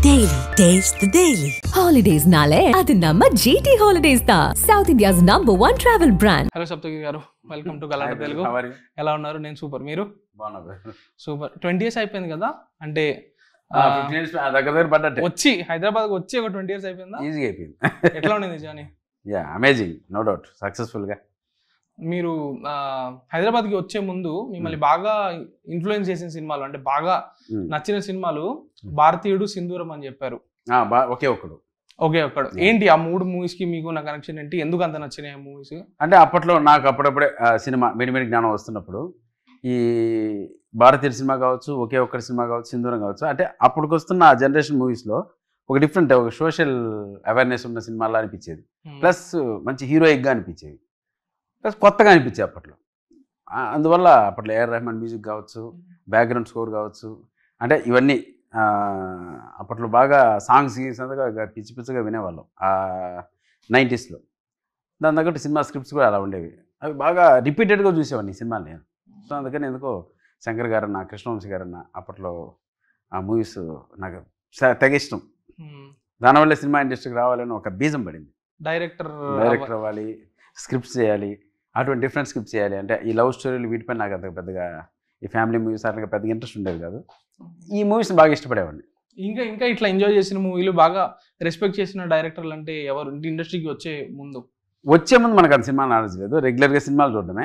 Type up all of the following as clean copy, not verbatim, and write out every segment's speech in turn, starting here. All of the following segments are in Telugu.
Daily. Taste the Daily. Holidays nale adu namma GT Holidays da South India's #1 travel brand. Hello సప్తగి గారు, వెల్కమ్ టు గలాటా తెలుగు. ఎలా ఉన్నారు? నేను సూపర్, మీరు? సూపర్. 20 years అయిపోయింది కదా, అంటే వచ్చి హైదరాబాద్ వచ్చి ఒక 20 years అయిపోయిందా? ఈజీగా అయిపోయింది. ఎట్లా ఉండేది journey? Amazing, no doubt, successful గా. మీరు హైదరాబాద్కి వచ్చే ముందు మిమ్మల్ని బాగా ఇన్ఫ్లుయెన్స్ చేసిన సినిమాలు, అంటే బాగా నచ్చిన సినిమాలు భారతీయుడు, సింధూరం అని చెప్పారు. ఒకే ఒక్కడు. ఏంటి ఆ 3 మూవీస్ కి మీకు నా కనెక్షన్ ఏంటి? ఎందుకు అంత నచ్చినాయి మూవీస్? అంటే అప్పట్లో నాకు అప్పుడప్పుడే సినిమా మిడిమిడి జ్ఞానం వస్తున్నప్పుడు ఈ భారతీయుడు సినిమా కావచ్చు, ఒకే ఒక్కడి సినిమా కావచ్చు, సింధూరం కావచ్చు, అంటే అప్పటికి వస్తున్న ఆ జనరేషన్ మూవీస్లో ఒక డిఫరెంట్, ఒక సోషల్ అవేర్నెస్ ఉన్న సినిమాలా అనిపించేది. ప్లస్ మంచి హీరోయిక్గా అనిపించేది, ప్లస్ కొత్తగా అనిపించేది అప్పట్లో. అందువల్ల అప్పట్లో ఏఆర్ రెహమాన్ మ్యూజిక్ కావచ్చు, బ్యాక్గ్రౌండ్ స్కోర్ కావచ్చు, అంటే ఇవన్నీ అప్పట్లో బాగా సాంగ్స్ అంతగా పిచ్చి పిచ్చిగా వినేవాళ్ళం ఆ 90s. దాని తగ్గట్టు సినిమా స్క్రిప్ట్స్ కూడా అలా ఉండేవి. అవి బాగా రిపీటెడ్గా చూసేవాడిని ఈ సినిమాలు నేను. సో అందుకని ఎందుకో శంకర్ గారన్న, కృష్ణవంశీ గారన్న అప్పట్లో ఆ మూవీస్ నాకు తెగ ఇష్టం. దానివల్ల సినిమా ఇండస్ట్రీకి రావాలని ఒక బీజం పడింది. డైరెక్టర్ అవ్వాలి, స్క్రిప్ట్స్ చేయాలి, అటువంటి డిఫరెంట్ స్క్రిప్ట్స్ చేయాలి. అంటే ఈ లవ్ స్టోరీలు వీటిపై నాకు అంత పెద్దగా, ఈ ఫ్యామిలీ మూవీస్ అట్లా పెద్దగా ఇంట్రెస్ట్ ఉండేది కాదు. ఈ మూవీస్ బాగా ఇష్టపడేవాడిని. ఇంకా ఇట్లా ఎంజాయ్ చేసిన మూవీలు, బాగా రెస్పెక్ట్ చేసిన డైరెక్టర్లు అంటే ఎవరు ఇండస్ట్రీకి వచ్చే ముందు మనకు అంత సినిమా నాలెడ్జ్ లేదు. రెగ్యులర్గా సినిమాలు చూడడమే,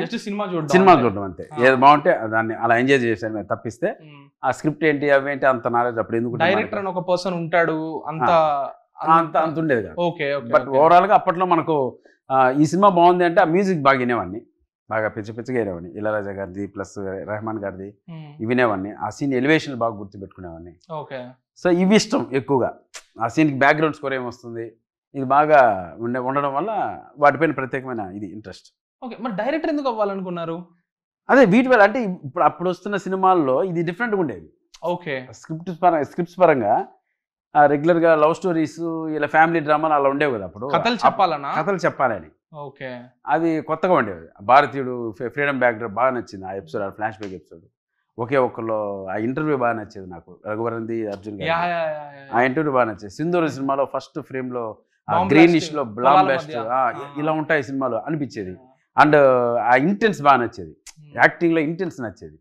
సినిమాలు చూడడం అంతే. ఏది బాగుంటే దాన్ని అలా ఎంజాయ్ చేసాను తప్పిస్తే ఆ స్క్రిప్ట్ ఏంటి అవేంటి అంత నాలెడ్జ్ అప్పుడు ఎందుకు. డైరెక్టర్ అని ఒక పర్సన్ ఉంటాడు, అంత ఉండేది కాదు. ఓకే. బట్ ఓవరాల్గా అప్పట్లో మనకు ఈ సినిమా బాగుంది అంటే ఆ మ్యూజిక్ బాగా వినేవాడిని, బాగా పిచ్చిగా వినేవాడిని. ఇళయరాజా గారిది ప్లస్ రెహమాన్ గారిది వినేవాడిని. ఆ సీన్ ఎలివేషన్ బాగా గుర్తుపెట్టుకునేవాడిని. సో ఇవి ఇష్టం ఎక్కువగా. ఆ సీన్కి బ్యాక్గ్రౌండ్ స్కోర్ ఏమొస్తుంది, ఇది బాగా ఉండడం వల్ల వాటిపైన ప్రత్యేకమైన ఇది ఇంట్రెస్ట్. ఓకే, మరి డైరెక్టర్ ఎందుకు అవ్వాలనుకున్నారు? అదే వీటి వల్ల, అంటే ఇప్పుడు అప్పుడు వస్తున్న సినిమాల్లో ఇది డిఫరెంట్గా ఉండేది. ఓకే, స్క్రిప్ట్స్ పరంగా రెగ్యులర్గా లవ్ స్టోరీస్, ఇలా ఫ్యామిలీ డ్రామాలు అలా ఉండేవి కదా అప్పుడు. కథలు చెప్పాలని. ఓకే, అది కొత్తగా ఉండేది. భారతీయుడు, ఫ్రీడమ్ బ్యాక్డ్రాప్ బాగా నచ్చింది ఆ ఎపిసోడ్, ఆ ఫ్లాష్ బ్యాక్ ఎపిసోడ్. ఒకే ఒక్కలో ఆ ఇంటర్వ్యూ బాగా నచ్చేది నాకు, రఘువరన్ది అర్జున్ గారు. ఆ ఇంటర్వ్యూ బాగా నచ్చేది. సింధూరం సినిమాలో ఫస్ట్ ఫ్రేమ్ లో గ్రీనిష్ లో బ్లామ్ బెస్ట్ ఇలా ఉంటాయి సినిమాలు అనిపించేది. అండ్ ఆ ఇంటెన్స్ బాగా నచ్చేది, యాక్టింగ్ లో ఇంటెన్స్ నచ్చేది.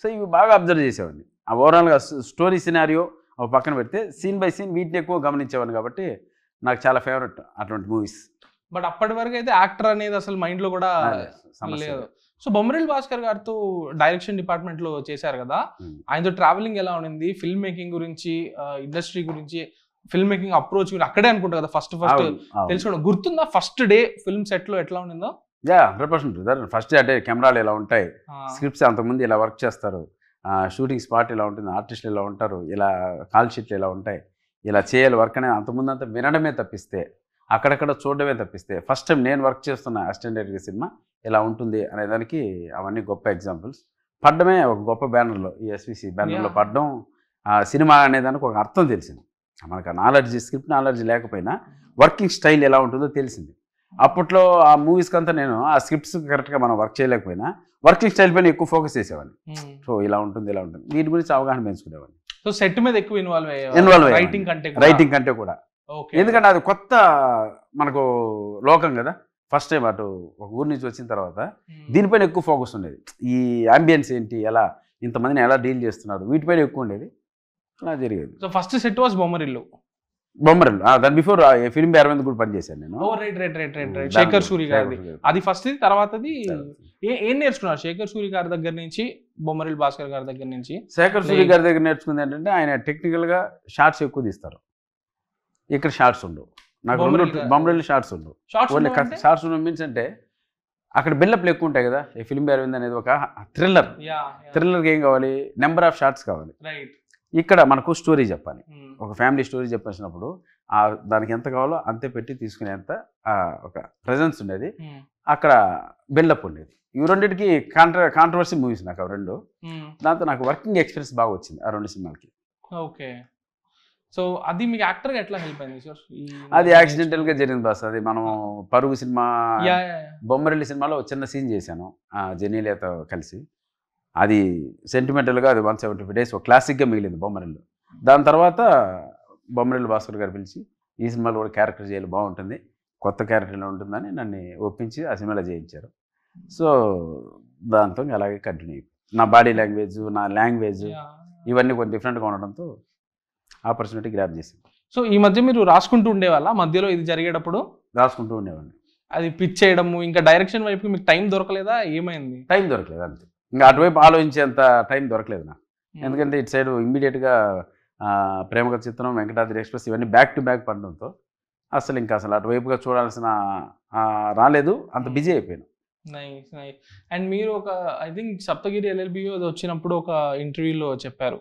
సో ఇవి బాగా అబ్జర్వ్ చేసేవాడిని. ఆ ఓవరాల్ గా స్టోరీ సినారియో ఒక పక్కన పెడితే సీన్ బై సీన్ వీటిని ఎక్కువ గమనించేవాడిని, కాబట్టి నాకు చాలా ఫేవరెట్ అటువంటి మూవీస్. బట్ అప్పటి వరకు అయితే యాక్టర్ అనేది అసలు మైండ్ లో కూడా లేదు. సో బొమ్మరిల్లు భాస్కర్ గారితో డైరెక్షన్ డిపార్ట్మెంట్ లో చేశారు కదా, ఆయనతో ట్రావెలింగ్ ఎలా ఉండింది? ఫిల్మ్ మేకింగ్ గురించి, ఇండస్ట్రీ గురించి, ఫిల్మ్ మేకింగ్ అప్రోచ్ అక్కడే అనుకుంటా కదా ఫస్ట్ తెలుసుకోవడం. గుర్తుందా ఫస్ట్ డే ఫిల్మ్ సెట్ లో ఎట్లా ఉండిందో? 100%. ఫస్ట్ డే అంటే కెమెరాలు ఎలా ఉంటాయి, స్క్రిప్ట్స్ అంతకుముందు ఇలా వర్క్ చేస్తారు, షూటింగ్ స్పాట్ ఇలా ఉంటుంది, ఆర్టిస్టులు ఇలా ఉంటారు, ఇలా కాల్ షీట్లు ఇలా ఉంటాయి, ఇలా చేయాలి వర్క్ అనేది అంతకుముందు అంతా వినడమే తప్పిస్తే, అక్కడక్కడ చూడడమే తప్పిస్తే, ఫస్ట్ టైం నేను వర్క్ చేస్తున్న అసిస్టెంట్ డైరెక్టర్ సినిమా ఇలా ఉంటుంది అనేదానికి అవన్నీ గొప్ప ఎగ్జాంపుల్స్. పడ్డమే ఒక గొప్ప బ్యానర్లో, ఈ ఎస్విసి బ్యానర్లో పడ్డం, సినిమా అనేదానికి ఒక అర్థం తెలిసింది మనకు. నాలెడ్జ్, స్క్రిప్ట్ నాలెడ్జ్ లేకపోయినా వర్కింగ్ స్టైల్ ఎలా ఉంటుందో తెలిసింది. అప్పట్లో ఆ మూవీస్కి అంతా నేను ఆ స్క్రిప్ట్స్ కరెక్ట్గా మనం వర్క్ చేయలేకపోయినా వర్కింగ్ స్టైల్ పైన ఎక్కువ ఫోకస్ చేసేవాడిని. సో ఇలా ఉంటుంది, ఇలా ఉంటుంది, వీటి గురించి అవగాహన పెంచుకునేవాడిని. సో సెట్ మీద ఎక్కువ ఇన్వాల్వ్ రైటింగ్ కంటే కూడా. ఎందుకంటే అది కొత్త మనకు లోకం కదా. ఫస్ట్ టైం అటు ఒక ఊరి నుంచి వచ్చిన తర్వాత దీనిపైన ఎక్కువ ఫోకస్ ఉండేది. ఈ అంబియన్స్ ఏంటి, ఎలా ఇంతమందిని ఎలా డీల్ చేస్తున్నారు, వీటిపైన ఎక్కువ ఉండేది. అలా జరిగేది. So first set was Bommarillu. దాని బిఫోర్ ఫిల్మ్ అరవింద్ కూడా పనిచేశాను నేను. శేఖర్ సూరి గారి అది ఫస్ట్. తర్వాతది ఏం నేర్చుకున్నారు శేఖర్ సూరి గారి దగ్గర నుంచి, బొమ్మరిల్లు భాస్కర్ గారి దగ్గర నుంచి? శేఖర్ సూరి గారి దగ్గర నేర్చుకుంది ఏంటంటే ఆయన టెక్నికల్ గా షార్ట్స్ ఎక్కువ తీస్తారు, ఇక్కడ షార్ట్స్ ఉండవు. నాకు బొమ్మరిల్లు షార్ట్స్ ఉండవు. షార్ట్స్ ఉండవు మీన్స్ అంటే అక్కడ బిల్డప్లు ఎక్కువ ఉంటాయి కదా. ఈ ఫిల్మ్ అరవింద్ అనేది ఒక థ్రిల్లర్కి ఏం కావాలి, నెంబర్ ఆఫ్ షార్ట్స్ కావాలి. ఇక్కడ మనకు స్టోరీ చెప్పాలి, ఒక ఫ్యామిలీ స్టోరీ చెప్పాల్సినప్పుడు దానికి ఎంత కావాలో అంతే పెట్టి తీసుకునేంత ఒక ప్రెజెన్స్ ఉండేది, అక్కడ బిల్డప్ ఉండేది. ఇవి రెండింటికి కాంట్రవర్సీ మూవీస్ నాకు అవి రెండు. దాంతో నాకు వర్కింగ్ ఎక్స్పీరియన్స్ బాగా వచ్చింది ఆ 2 సినిమాలకి. ఓకే, సో అది మీకు యాక్టర్గా ఎట్లా హెల్ప్ అయింది సార్? అది యాక్సిడెంటల్గా జరిగింది బాస్. అది మనం పరుగు సినిమా, బొమ్మరిల్లి సినిమాలో చిన్న సీన్ చేశాను జెనీలియాతో కలిసి. అది సెంటిమెంటల్గా అది 175 days ఒక క్లాసిక్గా మిగిలింది బొమ్మరిల్లు. దాని తర్వాత బొమ్మరిల్లు భాస్కర్ గారు పిలిచి ఈ సినిమాలో కూడా క్యారెక్టర్ చేయాలి, బాగుంటుంది, కొత్త క్యారెక్టర్లో ఉంటుందని నన్ను ఒప్పించి ఆ సినిమాలో చేయించారు. సో దాంతో అలాగే కంటిన్యూ నా బాడీ లాంగ్వేజ్, నా లాంగ్వేజ్ ఇవన్నీ కొంచెం డిఫరెంట్గా ఉండడంతో ఆపర్చునిటీ గ్రాప్ చేసింది. సో ఈ మధ్య మీరు రాసుకుంటూ ఉండేవాళ్ళ మధ్యలో ఇది జరిగేటప్పుడు? రాసుకుంటూ ఉండేవాడిని. అది పిచ్ చేయడము, ఇంకా డైరెక్షన్ వైపు మీకు టైం దొరకలేదా? ఏమైంది? టైం దొరకలేదు అంతే, ఇంకా అటువైపు ఆలోచించేంత టైం దొరకలేదు నాకు. ఎందుకంటే ఇటు సైడ్ ఇమ్మీడియట్గా ప్రేమగత చిత్రం, వెంకటాద్రి ఎక్స్ప్రెస్ ఇవన్నీ బ్యాక్ టు బ్యాక్ పడడంతో అసలు అటువైపుగా చూడాల్సిన రాలేదు, అంత బిజీ అయిపోయాను. Nice nice. అండ్ మీరు ఒక ఐ థింక్ సప్తగిరి LLB వచ్చినప్పుడు ఒక ఇంటర్వ్యూలో చెప్పారు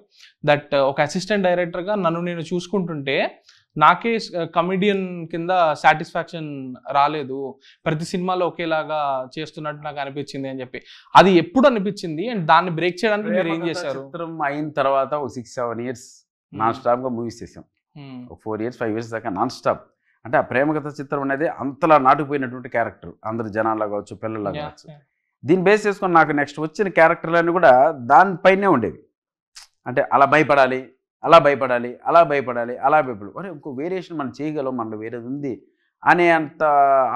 దట్ ఒక అసిస్టెంట్ డైరెక్టర్గా నన్ను నేను చూసుకుంటుంటే నాకే కమెడియన్ కింద సాటిస్ఫాక్షన్ రాలేదు, ప్రతి సినిమాలో ఒకేలాగా చేస్తున్నట్టు నాకు అనిపించింది అని చెప్పి. అది ఎప్పుడు అనిపించింది అండ్ దాన్ని బ్రేక్ చేయడానికి మీరు ఏం చేశారు? చిత్రం అయిన తర్వాత ఒక 6-7 years నాన్ స్టాప్గా మూవీస్ చేసాం. ఒక 4 years 5 years దాకా నాన్ స్టాప్. అంటే ఆ ప్రేమగత చిత్రం అనేది అంతలా నాటుకుపోయినటువంటి క్యారెక్టర్, అందరు జనాల్లో కావచ్చు, పిల్లల్లో కావచ్చు. దీన్ని బేస్ చేసుకొని నాకు నెక్స్ట్ వచ్చిన క్యారెక్టర్లన్నీ కూడా దానిపైనే ఉండేవి. అంటే అలా భయపడాలి, అలా భయపడాలి, అలా భయపడాలి, అలా భయపడాలి, అరే ఇంకో వేరియేషన్ మనం చేయగలం, మనలో వేరేది ఉంది అనే అంత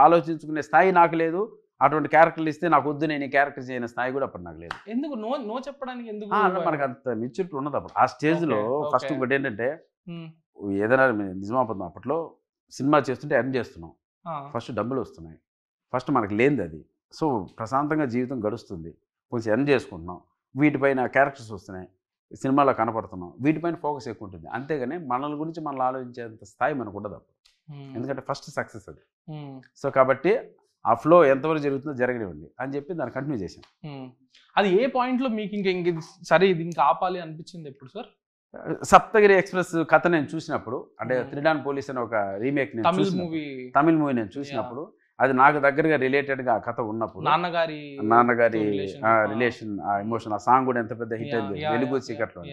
ఆలోచించుకునే స్థాయి నాకు లేదు. అటువంటి క్యారెక్టర్లు ఇస్తే నాకు వద్దు, నేను ఈ క్యారెక్టర్ చేయని స్థాయి కూడా అప్పుడు నాకు లేదు. ఎందుకు నో చెప్పడానికి? ఎందుకు మనకు అంత మెచ్యూరిటీ ఉన్నది అప్పుడు ఆ స్టేజ్లో. ఫస్ట్ ఇంకోటి ఏంటంటే ఏదైనా నిజమాపదం, అప్పట్లో సినిమా చేస్తుంటే ఎర్న్ చేస్తున్నాం, ఫస్ట్ డబ్బులు వస్తున్నాయి, ఫస్ట్ మనకు లేనిది అది. సో ప్రశాంతంగా జీవితం గడుస్తుంది, కొంచెం ఎర్న్ చేసుకుంటున్నాం, వీటిపైన క్యారెక్టర్స్ వస్తున్నాయి, సినిమాలో కనపడుతున్నాం, వీటిపైన ఫోకస్ ఎక్కువ ఉంటుంది. అంతేగాని మనల గురించి మనల్ని ఆలోచించేంత స్థాయి మనకు ఉండదు అప్పుడు, ఎందుకంటే ఫస్ట్ సక్సెస్ అది. సో కాబట్టి ఆ ఫ్లో ఎంతవరకు జరుగుతుందో జరగనివ్వండి అని చెప్పి దాన్ని కంటిన్యూ చేశాం. అది ఏ పాయింట్లో మీకు ఇంక సరే ఇది ఇంకా ఆపాలి అనిపించింది ఎప్పుడు సార్? సప్తగిరి ఎక్స్ప్రెస్ కథ నేను చూసినప్పుడు, అంటే త్రిడాన్ పోలీస్ అనే ఒక రీమేక్ తమిళ మూవీ నేను చూసినప్పుడు, అది నాకు దగ్గరగా రిలేటెడ్గా ఆ కథ ఉన్నప్పుడు, నాన్నగారి రిలేషన్, ఆ ఎమోషన్, ఆ సాంగ్ కూడా ఎంత పెద్ద హిట్ అయింది, వెలుగు చీకట్లో.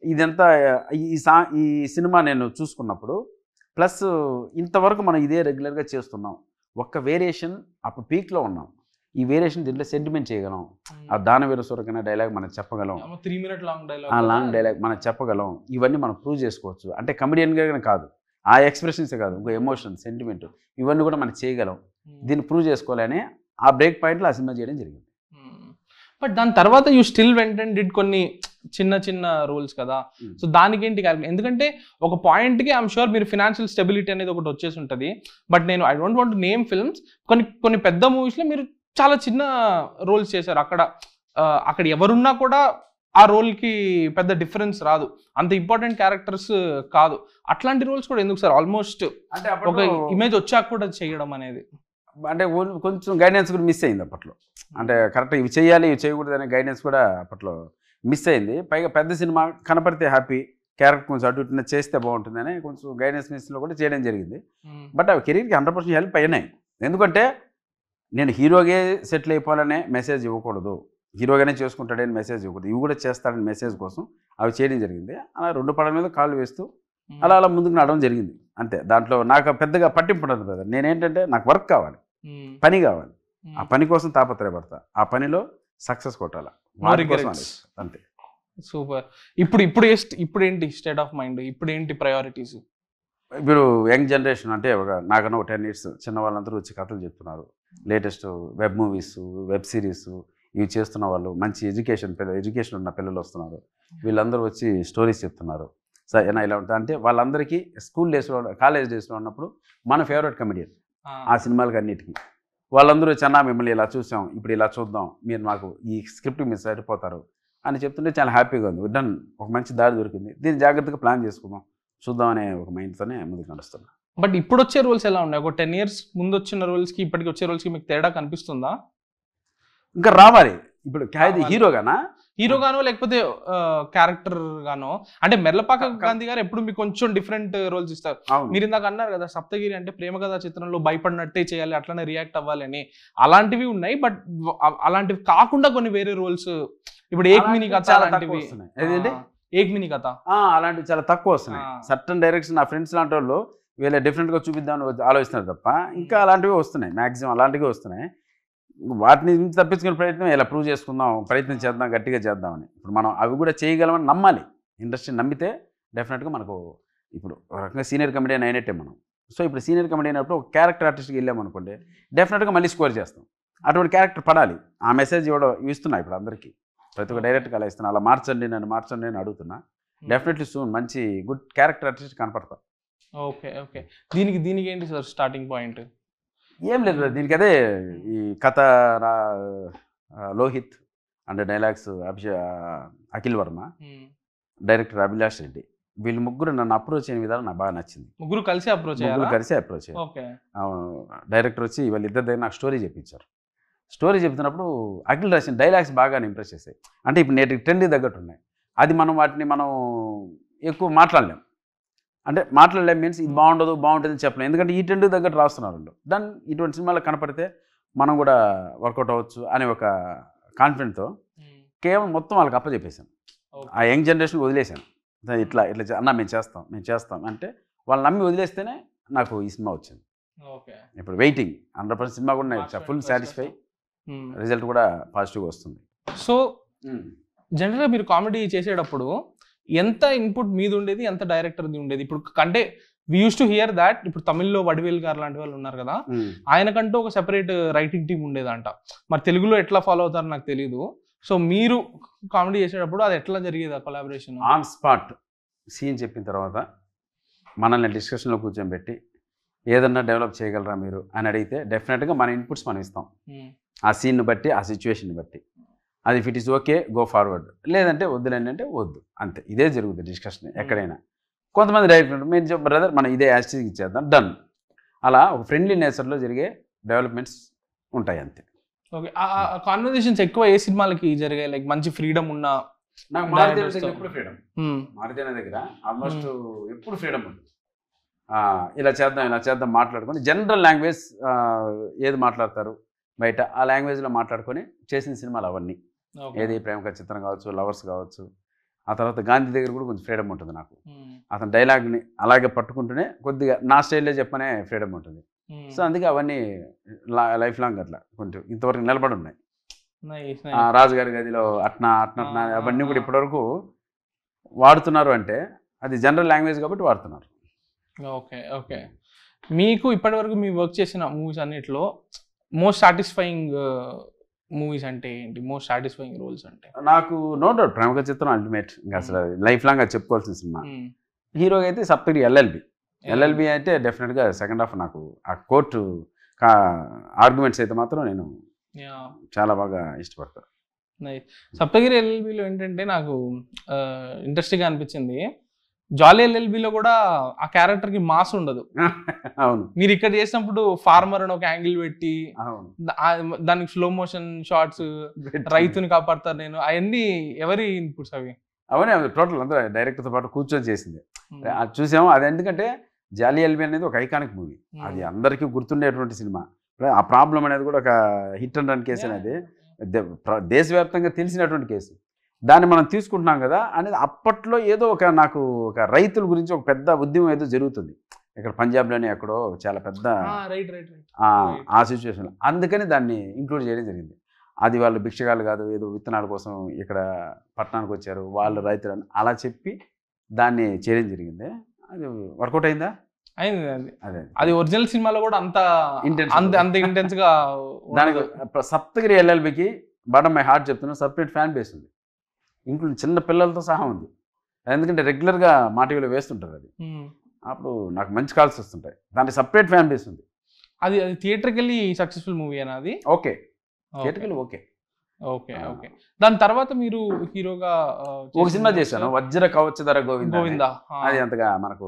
ఇదంతా ఈ సినిమా నేను చూసుకున్నప్పుడు, ప్లస్ ఇంతవరకు మనం ఇదే రెగ్యులర్గా చేస్తున్నాం, ఒక్క వేరియేషన్ అప్పుడు పీక్లో ఉన్నాం, ఈ వేరియేషన్ దీంట్లో సెంటిమెంట్ చేయగలం, ఆ దానవీర సూరకర్ణ డైలాగ్ మనం చెప్పగలం, 3 minute లాంగ్ డైలాగ్ మనం చెప్పగలం, ఇవన్నీ మనం ప్రూవ్ చేసుకోవచ్చు. అంటే కమెడియన్గా కాదు, ఆ ఎక్స్ప్రెషన్సే కాదు, ఇంకో ఎమోషన్, సెంటిమెంట్, ఇవన్నీ కూడా మనం చేయగలం, దీన్ని ప్రూవ్ చేసుకోవాలని ఆ బ్రేక్ పాయింట్లో ఆ సినిమా చేయడం జరిగింది. బట్ దాని తర్వాత you still went and did కొన్ని చిన్న రోల్స్ కదా. సో దానికి ఏంటి క్యాలిక్యులేషన్? ఎందుకంటే ఒక పాయింట్కి ఐఎమ్ షూర్ మీరు ఫినాన్షియల్ స్టెబిలిటీ అనేది ఒకటి వచ్చేసి ఉంటుంది. బట్ నేను I don't want name films, కొన్ని పెద్ద మూవీస్లో మీరు చాలా చిన్న రోల్స్ చేశారు. అక్కడ ఎవరున్నా కూడా ఆ రోల్కి పెద్ద డిఫరెన్స్ రాదు, అంత ఇంపార్టెంట్ క్యారెక్టర్స్ కాదు. అట్లాంటి రోల్స్ కూడా ఎందుకు సార్? ఆల్మోస్ట్ అంటే ఒక ఇమేజ్ వచ్చాక కూడా చేయడం అనేది, అంటే కొంచెం గైడెన్స్ కూడా మిస్ అయింది అప్పట్లో. అంటే కరెక్ట్ ఇవి చేయాలి, ఇవి చేయకూడదు అనే గైడెన్స్ కూడా అప్పట్లో మిస్ అయింది. పైగా పెద్ద సినిమా కనపడితే హ్యాపీ, క్యారెక్టర్ కొంచెం అటు ఇటు చేస్తే బాగుంటుందని కొంచెం గైడెన్స్ మిస్లో కూడా చేయడం జరిగింది. బట్ అవి కెరీర్కి 100% హెల్ప్ అయినాయి. ఎందుకంటే నేను హీరోగే సెటిల్ అయిపోవాలనే మెసేజ్ ఇవ్వకూడదు, హీరోగానే చేసుకుంటాడని మెసేజ్ ఇవ్వకూడదు, ఇవి కూడా చేస్తాడని మెసేజ్ కోసం అవి చేయడం జరిగింది. అలా 2 పడల మీద కాళ్ళు వేస్తూ అలా ముందుకు నడవడం జరిగింది అంతే. దాంట్లో నాకు పెద్దగా పట్టింపు ఉండదు బ్రదర్. నేనేంటంటే నాకు వర్క్ కావాలి, పని కావాలి, ఆ పని కోసం తాపత్రయపడతా, ఆ పనిలో సక్సెస్ కొట్టాలి అంతే. సూపర్. ఇప్పుడు ఏంటి స్టేట్ ఆఫ్ మైండ్? ఇప్పుడు ఏంటి ప్రయారిటీస్? ఇప్పుడు యంగ్ జనరేషన్ అంటే నాకన్నా ఒక 10 years చిన్న వాళ్ళందరూ వచ్చి కథలు చెప్తున్నారు. Latest web movies, web series ఇవి చేస్తున్న వాళ్ళు, మంచి ఎడ్యుకేషన్ ఉన్న పిల్లలు వస్తున్నారు. వీళ్ళందరూ వచ్చి స్టోరీస్ చెప్తున్నారు. సార్ ఇలా ఉంటుంది అంటే వాళ్ళందరికీ స్కూల్ డేస్లో, కాలేజ్ డేస్లో ఉన్నప్పుడు మన ఫేవరెట్ కమెడియన్ ఆ సినిమాలకి అన్నిటికీ వాళ్ళందరూ చిన్న మిమ్మల్ని ఇలా చూసాం, ఇప్పుడు ఇలా చూద్దాం, మీరు మాకు ఈ స్క్రిప్ట్ మీరు సరిపోతారు అని చెప్తుంటే చాలా హ్యాపీగా ఉంది. డన్, ఒక మంచి దారి దొరికింది, దీన్ని జాగ్రత్తగా ప్లాన్ చేసుకుందాం, చూద్దాం అనే ఒక మైండ్తోనే ముందుకు నడుస్తున్నాం. బట్ ఇప్పుడు వచ్చే రోల్స్ ఎలా ఉన్నాయి? ఒక 10 years ముందు వచ్చిన రోల్స్కి ఇప్పటికి వచ్చే రోల్స్కి మీకు తేడా కనిపిస్తుందా? ఇంకా రావాలి. ఇప్పుడు హీరోగానో లేకపోతే క్యారెక్టర్ గానో, అంటే మెర్లపాక గాంధీ గారు ఎప్పుడు మీకు కొంచెం డిఫరెంట్ రోల్స్ ఇస్తారు. మీరు ఇందాక అన్నారు కదా సప్తగిరి అంటే ప్రేమ కథా చిత్రంలో భయపడినట్టే చేయాలి, అట్లనే రియాక్ట్ అవ్వాలి అని, అలాంటివి ఉన్నాయి. బట్ అలాంటివి కాకుండా కొన్ని వేరే రోల్స్, ఇప్పుడు ఏక్మిని కథ అలాంటివి, ఏక్మిని కథ అలాంటివి చాలా తక్కువ వస్తున్నాయి. సర్టన్ డైరెక్షన్ నా ఫ్రెండ్స్ లాంటి వాళ్ళు వీళ్ళ డిఫరెంట్గా చూపిద్దామని ఆలోచిస్తున్నారు తప్ప ఇంకా అలాంటివి వస్తున్నాయి, మ్యాక్సిమం అలాంటివి వస్తున్నాయి. వాటిని నుంచి తప్పించుకునే ప్రయత్నం ఇలా ప్రూవ్ చేసుకుందాం, ప్రయత్నం చేద్దాం, గట్టిగా చేద్దామని. ఇప్పుడు మనం అవి కూడా చేయగలమని నమ్మాలి. ఇండస్ట్రీ నమ్మితే డెఫినెట్గా మనకు ఇప్పుడు ఒక రకంగా సీనియర్ కమెడియన్ అయినట్టే మనం. సో ఇప్పుడు సీనియర్ కమెడియన్ అయినప్పుడు ఒక క్యారెక్టర్ ఆర్టిస్ట్కి వెళ్ళామనుకోండి డెఫినెట్గా మళ్ళీ స్కోర్ చేస్తాం. అటువంటి క్యారెక్టర్ పడాలి. ఆ మెసేజ్ ఇస్తున్నా ఇప్పుడు అందరికీ, ప్రతి ఒక్క డైరెక్ట్గా అలా ఇస్తున్నా, అలా మార్చండి నన్ను మార్చండి అని అడుగుతున్నా. డెఫినెట్లీ సూన్ మంచి గుడ్ క్యారెక్టర్ ఆర్టిస్ట్ కనపడతాం. ఓకే ఓకే దీనికి ఏంటి సార్ స్టార్టింగ్ పాయింట్? ఏం లేదు దీనికి అదే ఈ కథ Lohith and dialogues Akhil Varma, director Abhilash Reddy, వీళ్ళు ముగ్గురు నన్ను అప్రోచ్ అయిన విధానం నాకు బాగా నచ్చింది. ముగ్గురు కలిసి అప్రోచ్ అయ్యారు. డైరెక్టర్ వచ్చి వాళ్ళిద్దరి దగ్గర నాకు స్టోరీ చెప్పించారు. స్టోరీ చెప్తున్నప్పుడు అఖిల్ రాసిన డైలాగ్స్ బాగా ఇంప్రెస్ చేశాయి. అంటే ఇప్పుడు నేటికి ట్రెండ్కి తగ్గట్టు ఉన్నాయి. అది వాటిని మనం ఎక్కువ మాట్లాడలేం. అంటే మాట్లాడలేం మీన్స్ ఇది బాగుంటుంది చెప్పలేం, ఎందుకంటే ఈ ట్రెండ్కి తగ్గట్టు రాస్తున్నారు వాళ్ళు. దాన్ని ఇటువంటి సినిమాలకు కనపడితే మనం కూడా వర్కౌట్ అవ్వచ్చు అనే ఒక కాన్ఫిడెంట్తో కేవలం మొత్తం వాళ్ళకి అప్పచెప్పేశాను. ఆ యంగ్ జనరేషన్కి వదిలేశాను. ఇట్లా అన్న మేము చేస్తాం అంటే వాళ్ళు నమ్మి వదిలేస్తేనే నాకు ఈ సినిమా వచ్చింది. ఇప్పుడు వెయిటింగ్ 100% సినిమా కూడా ఫుల్ సాటిస్ఫై, రిజల్ట్ కూడా పాజిటివ్గా వస్తుంది. సో జనరల్గా మీరు కామెడీ చేసేటప్పుడు ఎంత ఇన్పుట్ మీది ఉండేది, ఎంత డైరెక్టర్ది ఉండేది? ఇప్పుడు అంటే వి యూస్ టు హియర్ దాట్ ఇప్పుడు తమిళ్లో వడివేల్ గారు లాంటి వాళ్ళు ఉన్నారు కదా, ఆయనకంటూ ఒక సెపరేట్ రైటింగ్ టీం ఉండేదంట. మరి తెలుగులో ఎట్లా ఫాలో అవుతారో నాకు తెలియదు. సో మీరు కామెడీ చేసేటప్పుడు అది ఎట్లా జరిగేది ఆ కొలాబరేషన్? ఆన్ స్పాట్ సీన్ చెప్పిన తర్వాత మనల్ని డిస్కషన్లో కూర్చోబెట్టి ఏదన్నా డెవలప్ చేయగలరా మీరు అని అడిగితే డెఫినెట్గా మన ఇన్పుట్స్ మనం ఇస్తాం. ఆ సీన్ని బట్టి, ఆ సిచ్యువేషన్ని బట్టి. అది if it is okay go forward, లేదంటే వద్దులేండి అంటే వద్దు, అంతే. ఇదే జరుగుతుంది డిస్కషన్ ఎక్కడైనా. కొంతమంది డైరెక్టర్ మీరు బ్రదర్ మనం ఇదే యాస్టిక్ ఇచ్చేద్దాం, డన్. అలా ఒక ఫ్రెండ్లీ నేచర్లో జరిగే డెవలప్మెంట్స్ ఉంటాయి, అంతే. ఓకే, ఆ కాన్వర్సేషన్స్ ఎక్కువ ఏ సినిమాలకి జరిగాయి? లైక్ మంచి ఫ్రీడమ్ ఉన్న? నాకు మారుతేనే దగ్గర ఎప్పుడు ఫ్రీడమ్, మారుతేనే దగ్గర ఆల్మోస్ట్ ఎప్పుడు ఫ్రీడమ్ ఉంటుంది. ఇలా చేద్దాం మాట్లాడుకొని జనరల్ లాంగ్వేజ్ ఏది మాట్లాడతారు బయట ఆ లాంగ్వేజ్లో మాట్లాడుకొని చేసిన సినిమాలు అవన్నీ. ఏది ప్రేమ చిత్రం కావచ్చు, లవర్స్ కావచ్చు. ఆ తర్వాత గాంధీ దగ్గర కూడా కొంచెం ఫ్రీడమ్ ఉంటుంది నాకు. అతని డైలాగ్ని అలాగే పట్టుకుంటూనే కొద్దిగా నా స్టైల్లో చెప్పనే ఫ్రీడమ్ ఉంటుంది. సో అందుకే అవన్నీ లైఫ్ లాంగ్ అట్లా కొంచెం ఇంతవరకు నిలబడి ఉన్నాయి. రాజుగారి గదిలో అట్నా అవన్నీ కూడా ఇప్పటివరకు వాడుతున్నారు. అంటే అది జనరల్ లాంగ్వేజ్ కాబట్టి వాడుతున్నారు. ఓకే ఓకే మీకు ఇప్పటివరకు మీ వర్క్ చేసిన మూవీస్ అన్నిట్లో మోస్ట్ సాటిస్ఫైయింగ్ మూవీస్ అంటే ఏంటి? మోస్ట్ సాటిస్ఫైయింగ్ రోల్స్ అంటే నాకు నో డౌట్ ప్రేమ చిత్రం అల్టిమేట్, ఇంకా అసలు లైఫ్ లాంగ్ అది చెప్పుకోవాల్సిన సినిమా. హీరోగా అయితే సప్తగిరి ఎల్ఎల్బి అయితే డెఫినెట్గా సెకండ్ హాఫ్ నాకు ఆ కోర్టు ఆర్గ్యుమెంట్స్ అయితే మాత్రం నేను చాలా బాగా ఇష్టపడతాను. సప్తగిరి ఎల్ఎల్బిలో ఏంటంటే నాకు ఇంట్రెస్టింగ్గా అనిపించింది, జాలీ ఎల్ఎల్బిలో కూడా ఆ క్యారెక్టర్ కి మాస్ ఉండదు. అవును, మీరు ఇక్కడ చేసినప్పుడు ఫార్మర్ అని ఒక యాంగిల్ పెట్టి దానికి స్లో మోషన్ షార్ట్స్, రైతుని కాపాడతారు నేను, అవన్నీ ఎవరి ఇన్పుట్స్ అవి? అవన్నీ టోటల్ అందరూ డైరెక్టర్తో పాటు కూర్చొని చేసింది. చూసాము అది. ఎందుకంటే జాలీ ఎల్బి అనేది ఒక ఐకానిక్ మూవీ, అది అందరికీ గుర్తుండేటువంటి సినిమా. ఆ ప్రాబ్లం అనేది కూడా ఒక హిట్ అండ్ రన్ కేసు అనేది దేశవ్యాప్తంగా తెలిసినటువంటి కేసు. దాన్ని మనం తీసుకుంటున్నాం కదా అనేది అప్పట్లో ఏదో నాకు ఒక రైతుల గురించి ఒక పెద్ద ఉద్యమం ఏదో జరుగుతుంది ఇక్కడ పంజాబ్లోనే ఎక్కడో చాలా పెద్ద ఆ సిచ్యువేషన్. అందుకని దాన్ని ఇంక్లూడ్ చేయడం జరిగింది. అది వాళ్ళు భిక్షగాళ్ళు కాదు, ఏదో విత్తనాల కోసం ఇక్కడ పట్టణానికి వచ్చారు వాళ్ళు రైతులు అని అలా చెప్పి దాన్ని చేయడం జరిగింది. అది వర్కౌట్ అయిందా? అయింది. అది ఒరిజినల్ సినిమాలో కూడా అంత ఇంటెన్స్ గా. దానికి సప్తగిరి ఎల్ఎల్బికి బాటమ్ మై హార్ట్ చెప్తున్నా సపరేట్ ఫ్యాన్ బేస్ ఉంది, ఇంక్లూడ్ చిన్న పిల్లలతో సహా ఉంది. ఎందుకంటే రెగ్యులర్గా మా టీవీలో వేస్తుంటారు అది. అప్పుడు నాకు మంచి కాల్స్ వస్తుంటాయి. దానికి సపరేట్ ఫ్యాన్ బేస్ ఉంది. అది థియేటర్కి వెళ్ళి సక్సెస్ఫుల్ మూవీ అయినా అది? ఓకే, థియేటర్కి వెళ్ళి ఓకే. దాని తర్వాత మీరు హీరోగా ఒక సినిమా చేశాను, వజ్ర కవచధర గోవింద. అది అంతగా మనకు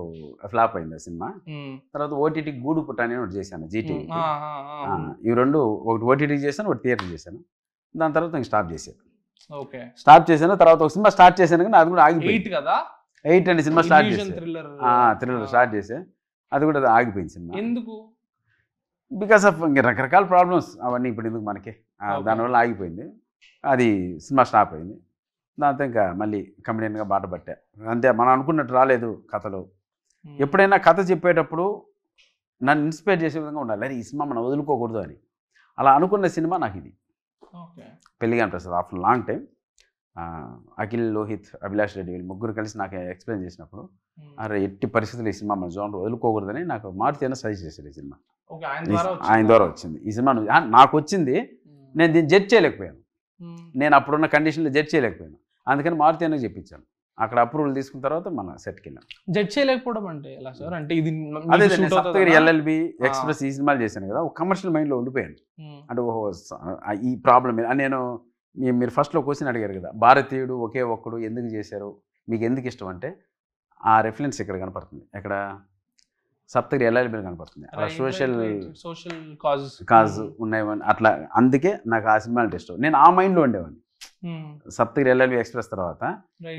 ఫ్లాప్ అయింది ఆ సినిమా. తర్వాత ఓటీటీ గూడు పుట్ట అని ఒకటి చేశాను జీటీవీ. ఇవి రెండు, ఒకటి ఓటీటీ చేశాను, ఒకటి థియేటర్ చేశాను. దాని తర్వాత నేను స్టాప్ చేశాను. స్టాప్ చేశాను. తర్వాత ఒక సినిమా స్టార్ట్ చేశాను కానీ అది కూడా ఆగిపోయింది కదా. 8 అనే సినిమా స్టార్ట్ చేశాను, థ్రిల్లర్ స్టార్ట్ చేసా, అది కూడా ఆగిపోయింది సినిమా. ఎందుకు? బికాస్ ఆఫ్ ఇంకా రకరకాల ప్రాబ్లమ్స్ అవన్నీ ఇప్పుడు ఎందుకు మనకి, దానివల్ల ఆగిపోయింది. అది సినిమా స్టాప్ అయింది. దాంతో ఇంకా మళ్ళీ కమెడియన్గా బాట పట్టా. అంతే, మనం అనుకున్నట్టు రాలేదు కథలు. ఎప్పుడైనా కథ చెప్పేటప్పుడు నన్ను ఇన్స్పైర్ చేసే విధంగా ఉండాలి, అరే ఈ సినిమా మనం వదులుకోకూడదు అని. అలా అనుకున్న సినిమా నాకు ఇది, Pelligani Prasad. After long time Akhil, Lohit, Abhilash Reddy వీళ్ళు ముగ్గురు కలిసి నాకు ఎక్స్ప్లెయిన్ చేసినప్పుడు అరే ఎట్టి పరిస్థితులు ఈ సినిమా మన జోన్లో వదులుకోకూడదని నాకు మారుతి అయినా సజెస్ట్ చేశాడు. ఈ సినిమా ఆయన ద్వారా వచ్చింది. ఈ సినిమా నాకు వచ్చింది, నేను దీన్ని జడ్జ్ చేయలేకపోయాను. నేను అప్పుడున్న కండిషన్లో జడ్జ్ చేయలేకపోయాను. అందుకని మారుతి అయినా చెప్పించాను. అక్కడ అప్రూవల్ తీసుకున్న తర్వాత మన సెట్కి వెళ్ళాం. జడ్జ్ చేయలేకపోవడం అంటే ఎలా సార్? అంటే ఇది అదే సప్తగిరి, ఎల్ఎల్బి, ఎక్స్ప్రెస్ ఈ సినిమాలు చేశాను కదా, ఒక కమర్షియల్ మైండ్లో ఉండిపోయాను. అంటే ఓహో ఈ ప్రాబ్లం నేను మీరు ఫస్ట్లో క్వశ్చన్ అడిగారు కదా, భారతీయుడు ఒకే ఒక్కడు ఎందుకు చేశారు, మీకు ఎందుకు ఇష్టం అంటే ఆ రెఫరెన్స్ ఇక్కడ కనపడుతుంది. ఎక్కడ సప్తగిరి, ఎల్ఎల్బి కనపడుతుంది. అలా సోషల్ కాజ్ ఉన్నాయని అట్లా. అందుకే నాకు ఆ సినిమా అంటే ఇష్టం. నేను ఆ మైండ్లో ఉండేవాడిని. సప్తగిరి, ఎల్ఎల్బి, ఎక్స్ప్రెస్ తర్వాత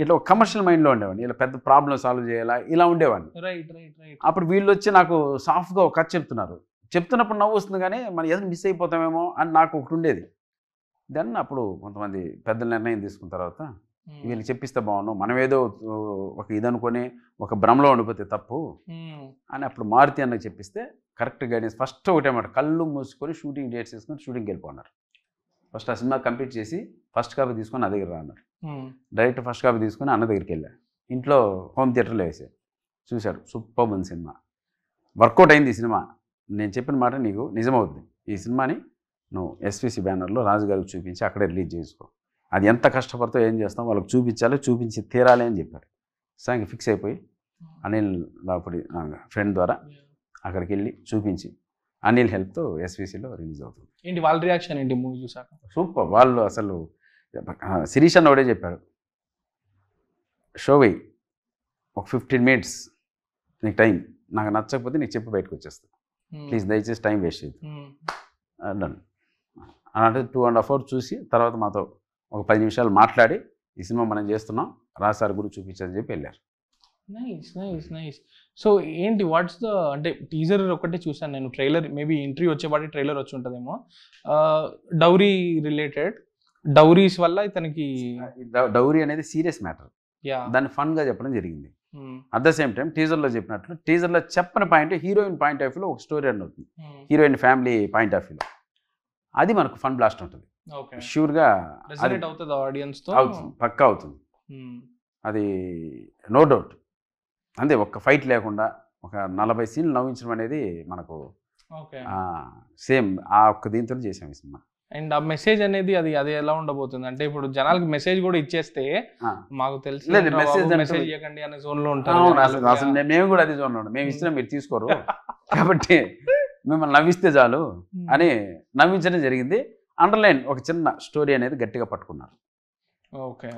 ఇట్లా ఒక కమర్షియల్ మైండ్లో ఉండేవాడిని. ఇలా పెద్ద ప్రాబ్లం సాల్వ్ చేయాలా ఇలా ఉండేవాడిని. అప్పుడు వీళ్ళు వచ్చి నాకు సాఫ్ట్గా ఒక కథ చెప్తున్నప్పుడు నవ్వు వస్తుంది, కానీ మనం ఏదో మిస్ అయిపోతామేమో అని నాకు ఒకటి ఉండేది. దెన్ అప్పుడు కొంతమంది పెద్దల నిర్ణయం తీసుకున్న తర్వాత వీళ్ళకి చెప్పిస్తే బాగున్నాం, మనం ఏదో ఒక ఇదనుకొని ఒక భ్రమలో ఉండిపోతే తప్పు అని అప్పుడు మారుతి అన్నకు చెప్పిస్తే కరెక్ట్ గైడెన్స్. ఫస్ట్ ఒకటేమాట, కళ్ళు మూసుకొని షూటింగ్ డేట్స్ తీసుకొని షూటింగ్కి వెళ్ళిపోన్నారు. ఫస్ట్ ఆ సినిమా కంప్లీట్ చేసి ఫస్ట్ కాపీ తీసుకొని నా దగ్గర రా అన్నారు. డైరెక్ట్ ఫస్ట్ కాపీ తీసుకొని అన్న దగ్గరికి వెళ్ళా. ఇంట్లో హోమ్ థియేటర్లో వేసా, చూశాడు. సూపర్ ఉంది సినిమా, వర్కౌట్ అయింది ఈ సినిమా. నేను చెప్పిన మాట నీకు నిజమవుతుంది. ఈ సినిమాని నువ్వు ఎస్విసి బ్యానర్లో రాజుగారికి చూపించి అక్కడే రిలీజ్ చేసుకో. అది ఎంత కష్టపడితో ఏం చేస్తాం వాళ్ళకి చూపించాలి, చూపించి తీరాలి అని చెప్పారు. సో ఇంక ఫిక్స్ అయిపోయి అనిల్ రాపుడి ఫ్రెండ్ ద్వారా అక్కడికి వెళ్ళి చూపించి అనిల్ హెల్ప్తో ఎస్విసిలో రిలీజ్ అవుతుంది. ఏంటి వాళ్ళ రియాక్షన్ ఏంటి మూవీ చూసాక? సూపర్. వాళ్ళు అసలు శిరీష్ అన్న ఒకటే చెప్పాడు, షో వెయ్యి, ఒక 15 minutes నీకు టైం, నాకు నచ్చకపోతే నీకు చెప్పి బయటకు వచ్చేస్తా, ప్లీజ్ దయచేసి టైం వేస్ట్ చేయదు డన్ అంటే 2.5 hours చూసి తర్వాత మాతో ఒక 10 నిమిషాలు మాట్లాడి ఈ సినిమా మనం చేస్తున్నాం రాసార్ గురు చూపించని చెప్పి వెళ్ళారు. నైస్. సో ఏంటి వాట్స్ ద అంటే టీజర్ ఒకటే చూసాను నేను, ట్రైలర్ మేబీ ఇంటర్వ్యూ వచ్చేపాటి ట్రైలర్ వచ్చి ఉంటుందేమో. డౌరీ రిలేటెడ్, డౌరీస్ వల్ల ఇతనికి డౌరీ అనేది సీరియస్ మ్యాటర్, దాన్ని ఫన్గా చెప్పడం జరిగింది. అట్ ద సేమ్ టైం టీజర్లో చెప్పినట్లు టీజర్లో చెప్పని పాయింట్ హీరోయిన్ పాయింట్ ఆఫ్ వ్యూలో ఒక స్టోరీ రన్ అవుతుంది, హీరోయిన్ ఫ్యామిలీ పాయింట్ ఆఫ్ వ్యూలో. అది మనకు ఫన్ బ్లాస్ట్ ఉంటుంది, ష్యూర్గా అవుతుంది, పక్కా అవుతుంది. అది నో డౌట్. అంతే, ఒక్క ఫైట్ లేకుండా ఒక 40 సీన్లు నవ్వించడం అనేది మనకు సేమ్ ఆ ఒక్క దీంతో చేసాం ఈ సినిమా. అండ్ ఆ మెసేజ్ అనేది అది ఎలా ఉండబోతుంది అంటే, ఇప్పుడు జనాలకి మెసేజ్ కూడా ఇచ్చేస్తే మాకు తెలిసి మెసేజ్ ఇవ్వకండి అనే జోన్ లో ఉంటారు. అసలు మేము కూడా అదే జోన్ లో ఉంటాం, మేము ఇచ్చినా మీరు తీసుకోరు కాబట్టి మిమ్మల్ని నవ్విస్తే చాలు అని నవ్వించడం జరిగింది. అండర్లైన్ ఒక చిన్న స్టోరీ అనేది గట్టిగా పట్టుకున్నారు.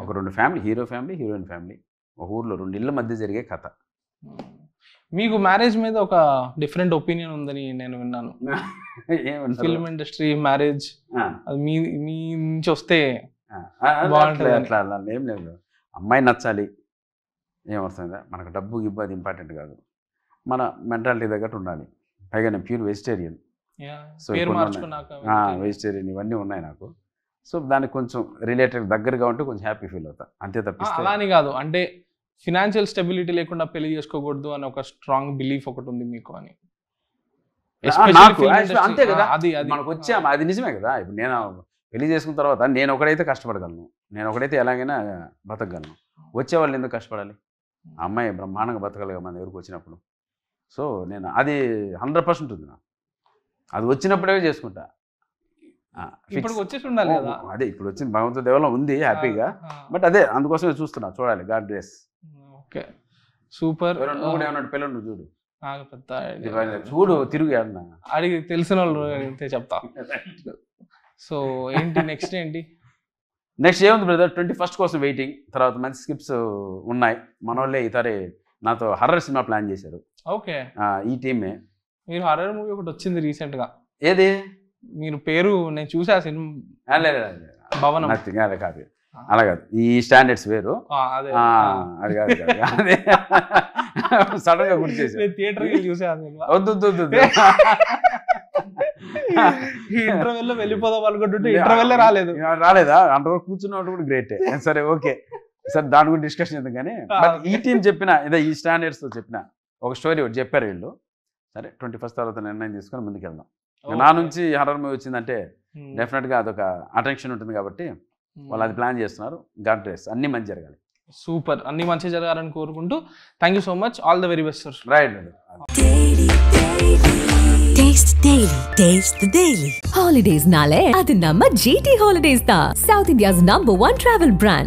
ఒక 2 family, hero family, heroine family, ఒక ఊర్లో 2 ఇళ్ళ మధ్య జరిగే కథ. మీకు మ్యారేజ్ మీద ఒక డిఫరెంట్ ఒపీనియన్ ఉందని నేను విన్నాను. ఫిల్మ్ ఇండస్ట్రీ మ్యారేజ్ అది మీ నుంచి వస్తే బాగుంటుంది అట్లా ఏం లేదు. అమ్మాయి నచ్చాలి, ఏమవుతుందా, మనకు డబ్బు గిబ్బు అది ఇంపార్టెంట్ కాదు, మన మెంటాలిటీ తగ్గట్టు ఉండాలి. పైగా నేను ప్యూర్ వెజిటేరియన్, సో వెజిటేరియన్ ఇవన్నీ ఉన్నాయి నాకు. సో దానికి కొంచెం రిలేటెడ్ దగ్గరగా ఉంటే కొంచెం హ్యాపీ ఫీల్ అవుతా, అంతే తప్పిస్తే అలా అని కాదు. అంటే ఫినాన్షియల్ స్టెబిలిటీ లేకుండా పెళ్లి చేసుకోకూడదు అని ఒక స్ట్రాంగ్ బిలీఫ్ ఒకటి ఉంది మీకు అని. అంతే కదా, అది మనకు వచ్చాము, అది నిజమే కదా. ఇప్పుడు నేను పెళ్లి చేసుకున్న తర్వాత నేను ఒకడైతే కష్టపడగలను, నేను ఒకడైతే ఎలాగైనా బతకగలను. వచ్చేవాళ్ళు ఎందుకు కష్టపడాలి? అమ్మాయి బ్రహ్మాండంగా బతకగలగా మన ఎవరికి వచ్చినప్పుడు. సో నేను అది 100% ఉంది నాకు, అది వచ్చినప్పుడే చేసుకుంటా. ఇప్పుడు వచ్చేసి ఉండాలి కదా, అదే ఇప్పుడు వచ్చింది భగవంతుడి దేవలో ఉంది హ్యాపీగా. బట్ అదే అందుకోసమే చూస్తున్నా, చూడాలి. God bless. Okay, super. పిల్లలు నువ్వు చూడు, చూడు తిరుగు అన్న అడిగి తెలిసిన వాళ్ళు అయితే చెప్తా. సో ఏంటి నెక్స్ట్ ఏంటి? నెక్స్ట్ ఏముంది బ్రదర్, 21st కోసం వెయిటింగ్. తర్వాత మంచి స్క్రిప్ట్స్ ఉన్నాయి. మన వాళ్ళే ఈసారి నాతో హర్రర్ సినిమా ప్లాన్ చేశారు. ఓకే, ఈ టీమే. మీరు హర్రర్ మూవీ ఒకటి వచ్చింది రీసెంట్ గా, ఏది మీరు పేరు నేను చూసా సినిమా, భవనం. కాదు, అలా కాదు, ఈ స్టాండర్డ్స్ వేరు, అది కాదు. అదే సడన్ గా గుర్తు చేసి థియేటర్ చూసా. వద్దు ఇంటర్వెల్ లో వెళ్ళిపోదాం అనుకుంటుంటే ఇంటర్వెల్ రాలేదా? అంతవరకు కూర్చున్నప్పుడు కూడా గ్రేట్. సరే ఓకే, సరే దాని గురించి డిస్కషన్ ఎందుకు కానీ, బట్ ఈ టీం చెప్పిన ఇదే ఈ స్టాండర్డ్స్ తో చెప్పిన ఒక స్టోరీ ఒకటి చెప్పారు వీళ్ళు. సరే 21st తర్వాత నిర్ణయం తీసుకొని ముందుకు వెళ్దాం. నా నుంచి హర్రర్ మూవీ వచ్చిందంటే డెఫినెట్ గా అదొక అటెన్షన్ ఉంటుంది కాబట్టి వాళ్ళు అది ప్లాన్ చేస్తున్నారు. గాడ్ బ్లెస్, అన్ని మంచి జరగాలి. సూపర్, అన్ని మంచి జరగాలని కోరుకుంటూ thank you so much. All the very best sir. Right. Taste Daily. Taste the Daily. Holidays nale adu namma GT Holidays da, South India's #1 travel brand.